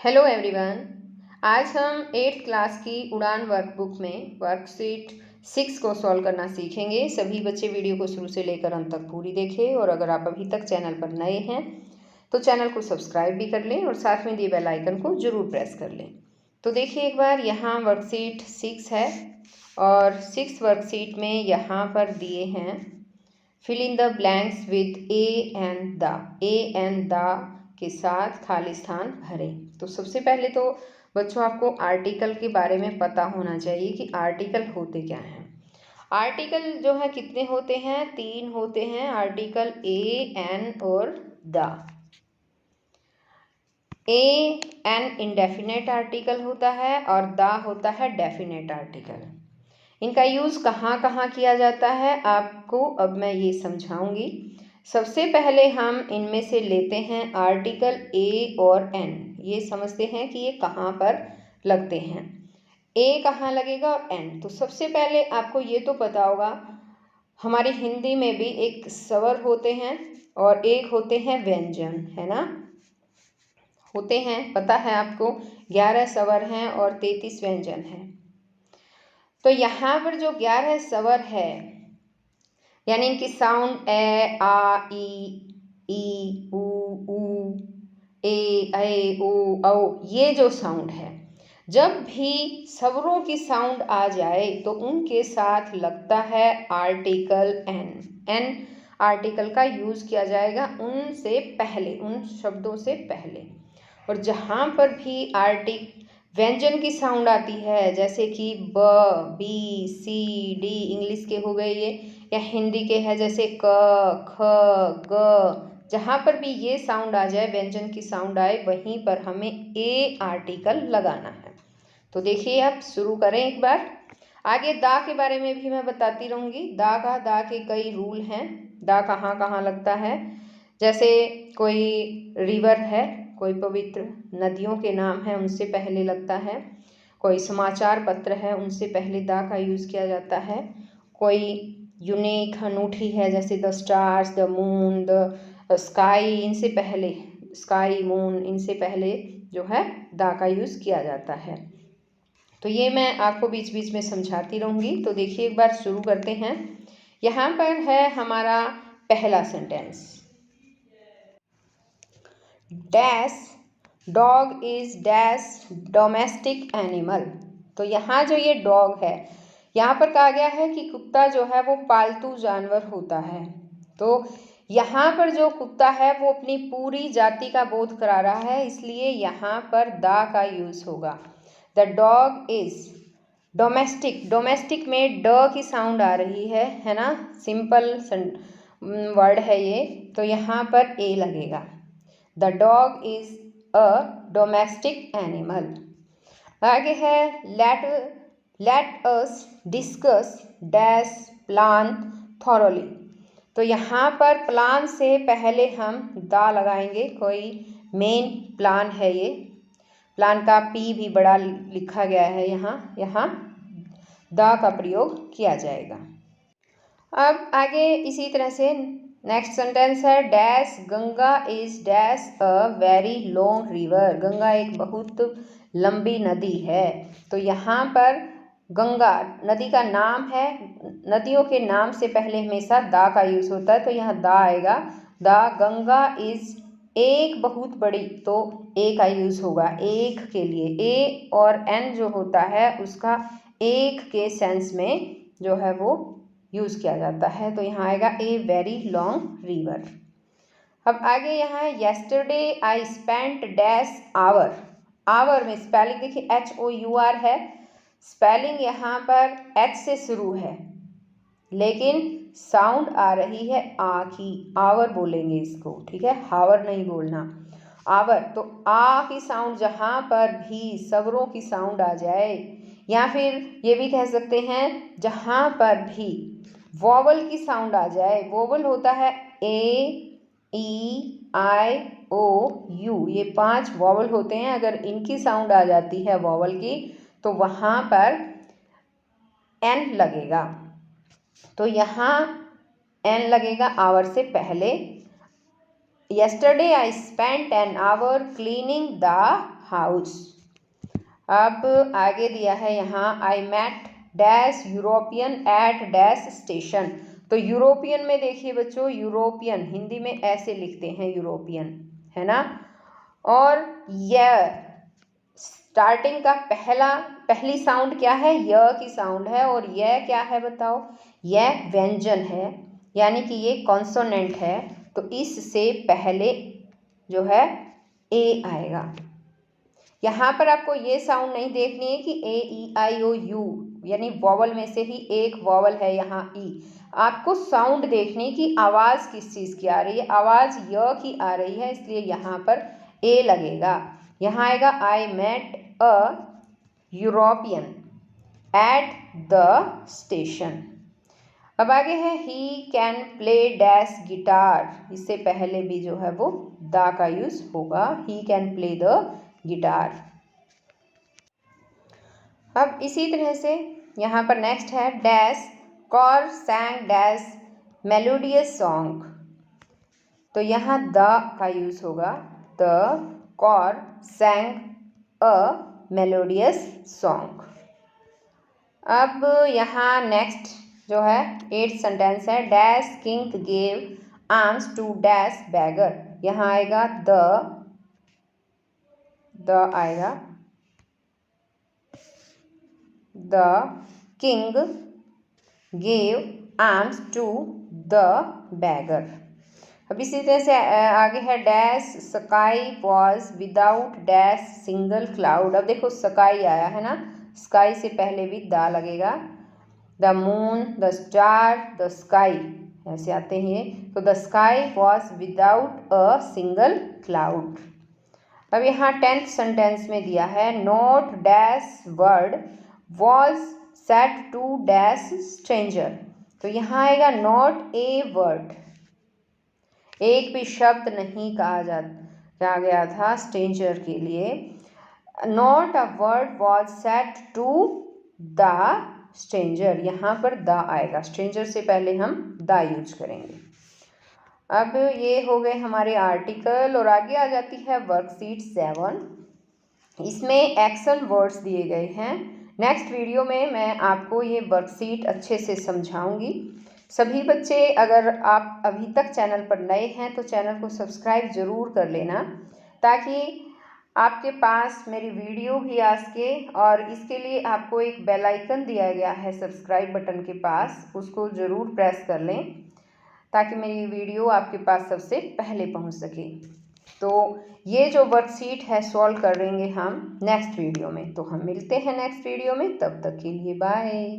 Hello everyone. आज हम 8th class की उड़ान वर्कबुक में वर्कशीट 6 को सॉल्व करना सीखेंगे। सभी बच्चे वीडियो को शुरू से लेकर अंत तक पूरी देखें और अगर आप अभी तक चैनल पर नए हैं तो चैनल को सब्सक्राइब भी कर लें और साथ में दिए बेल आइकन को ज़रूर प्रेस कर लें। तो देखिए एक बार, यहाँ वर्कशीट 6 है और 6 वर्कशीट में यहाँ पर दिए हैं fill in the blanks with a and the के साथ खाली स्थान भरें। तो सबसे पहले तो बच्चों आपको आर्टिकल के बारे में पता होना चाहिए कि आर्टिकल होते क्या हैं। आर्टिकल जो है कितने होते हैं? 3 होते हैं आर्टिकल, ए, एन और the. A an indefinite article होता है और द होता है डेफिनेट आर्टिकल। इनका यूज़ कहाँ कहाँ किया जाता है आपको अब मैं ये समझाऊंगी। सबसे पहले हम इनमें से लेते हैं आर्टिकल ए और एन। ये समझते हैं कि ये कहाँ पर लगते हैं। ए कहाँ लगेगा और एन। तो सबसे पहले आपको ये तो पता होगा, हमारी हिंदी में भी एक स्वर होते हैं और एक होते हैं व्यंजन, है ना? होते हैं, पता है आपको, 11 स्वर हैं और 33 व्यंजन हैं। तो यहाँ पर जो 11 स्वर है यानी इनकी साउंड ए, आ, ई, ऊ, ए, ओ, औ, ये जो साउंड है, जब भी स्वरों की साउंड आ जाए तो उनके साथ लगता है आर्टिकल एन। एन आर्टिकल का यूज़ किया जाएगा उनसे पहले, उन शब्दों से पहले। और जहाँ पर भी व्यंजन की साउंड आती है, जैसे कि ब, बी, सी, डी, इंग्लिश के हो गए ये, या हिंदी के है जैसे क, ख, ग, जहाँ पर भी ये साउंड आ जाए, व्यंजन की साउंड आए, वहीं पर हमें ए आर्टिकल लगाना है। तो देखिए आप शुरू करें एक बार। आगे दा के बारे में भी मैं बताती रहूँगी। दा के कई रूल हैं। दा कहाँ कहाँ लगता है, जैसे कोई रिवर है, कोई पवित्र नदियों के नाम है, उनसे पहले लगता है। कोई समाचार पत्र है, उनसे पहले दा का यूज़ किया जाता है। कोई यूनिक, अनूठी है, जैसे the stars, the moon, the sky, इनसे पहले, स्काई, मून, इनसे पहले जो है दा का यूज़ किया जाता है। तो ये मैं आपको बीच बीच में समझाती रहूँगी। तो देखिए एक बार शुरू करते हैं। यहाँ पर है हमारा पहला sentence, dash dog is dash domestic animal. तो यहाँ जो ये डॉग है, यहाँ पर कहा गया है कि कुत्ता जो है वो पालतू जानवर होता है। तो यहाँ पर जो कुत्ता है वो अपनी पूरी जाति का बोध करा रहा है, इसलिए यहाँ पर दा का यूज़ होगा। The dog is domestic. Domestic में ड की साउंड आ रही है ना? सिंपल वर्ड है ये, तो यहाँ पर ए लगेगा। The dog is a domestic animal. आगे है let us discuss dash plan thoroughly. तो यहाँ पर प्लान से पहले हम दा लगाएंगे। कोई मेन प्लान है ये, प्लान का पी भी बड़ा लिखा गया है यहाँ दा का प्रयोग किया जाएगा। अब आगे इसी तरह से नेक्स्ट सेंटेंस है, dash Ganga is dash a very long river. Ganga एक बहुत लंबी नदी है। तो यहाँ पर गंगा नदी का नाम है, नदियों के नाम से पहले हमेशा दा का यूज़ होता है, तो यहाँ दा आएगा। द गंगा इज एक बहुत बड़ी, तो ए का यूज़ होगा एक के लिए। ए और एन जो होता है उसका एक के सेंस में जो है वो यूज़ किया जाता है, तो यहाँ आएगा ए वेरी लॉन्ग रिवर। अब आगे यहाँ है, yesterday I spent dash hour. Hour में स्पेलिंग देखिए HOUR है, स्पेलिंग यहाँ पर H से शुरू है लेकिन साउंड आ रही है आ की, आवर बोलेंगे इसको, ठीक है, हावर नहीं बोलना, आवर। तो आ की साउंड जहाँ पर भी स्वरों की साउंड आ जाए, या फिर ये भी कह सकते हैं जहाँ पर भी वॉवल की साउंड आ जाए। वॉवल होता है ए, ई, आई, ओ, यू, ये 5 वॉवल होते हैं। अगर इनकी साउंड आ जाती है वॉवल की, तो वहाँ पर एन लगेगा। तो यहाँ एन लगेगा आवर से पहले। yesterday I spent an hour cleaning the house। अब आगे दिया है यहाँ I mat dash European at dash station. तो यूरोपियन में देखिए बच्चों, यूरोपियन हिंदी में ऐसे लिखते हैं यूरोपियन, है ना। और यह स्टार्टिंग का पहली साउंड क्या है, य की साउंड है। और यह क्या है बताओ, यह व्यंजन है, यानी कि ये कॉन्सोनेंट है। तो इससे पहले जो है ए आएगा। यहाँ पर आपको ये साउंड नहीं देखनी है कि ए ई आई ओ यू, यानी वॉवल में से ही एक वॉवल है यहाँ ई। आपको साउंड देखनी कि आवाज़ किस चीज़ की आ रही है। आवाज़ य की आ रही है, इसलिए यहाँ पर ए लगेगा। यहाँ आएगा I met a European at the station. अब आगे है he can play dash guitar. इससे पहले भी जो है वो द का यूज होगा, he can play the guitar. अब इसी तरह से यहाँ पर नेक्स्ट है dash choir sang dash melodious song. तो यहाँ द का यूज होगा, the choir sang a melodious song. अब यहाँ नेक्स्ट जो है 8th सेंटेंस है dash king gave alms to dash beggar. यहाँ आएगा द आएगा, the king gave alms to the beggar. अब इसी तरह से आगे है dash sky was without dash single cloud. अब देखो स्काई आया है ना, स्काई से पहले भी द लगेगा। The moon, the star, the sky, ऐसे आते हैं। तो the sky was without a single cloud. अब यहाँ 10th सेंटेंस में दिया है not dash word was set to dash stranger. तो यहाँ आएगा नॉट ए वर्ड, एक भी शब्द नहीं कहा गया था स्ट्रेंजर के लिए। Not a word was set to the stranger, यहाँ पर द आएगा, स्ट्रेंजर से पहले हम द यूज करेंगे। अब ये हो गए हमारे आर्टिकल और आगे आ जाती है वर्कशीट 7। इसमें एक्शन वर्ड्स दिए गए हैं। नेक्स्ट वीडियो में मैं आपको ये वर्कशीट अच्छे से समझाऊंगी। सभी बच्चे अगर आप अभी तक चैनल पर नए हैं तो चैनल को सब्सक्राइब ज़रूर कर लेना, ताकि आपके पास मेरी वीडियो भी आ सके। और इसके लिए आपको एक बेल आइकन दिया गया है सब्सक्राइब बटन के पास, उसको ज़रूर प्रेस कर लें ताकि मेरी वीडियो आपके पास सबसे पहले पहुंच सके। तो ये जो वर्कशीट है सॉल्व करेंगे हम नेक्स्ट वीडियो में। तो हम मिलते हैं नेक्स्ट वीडियो में, तब तक के लिए बाय।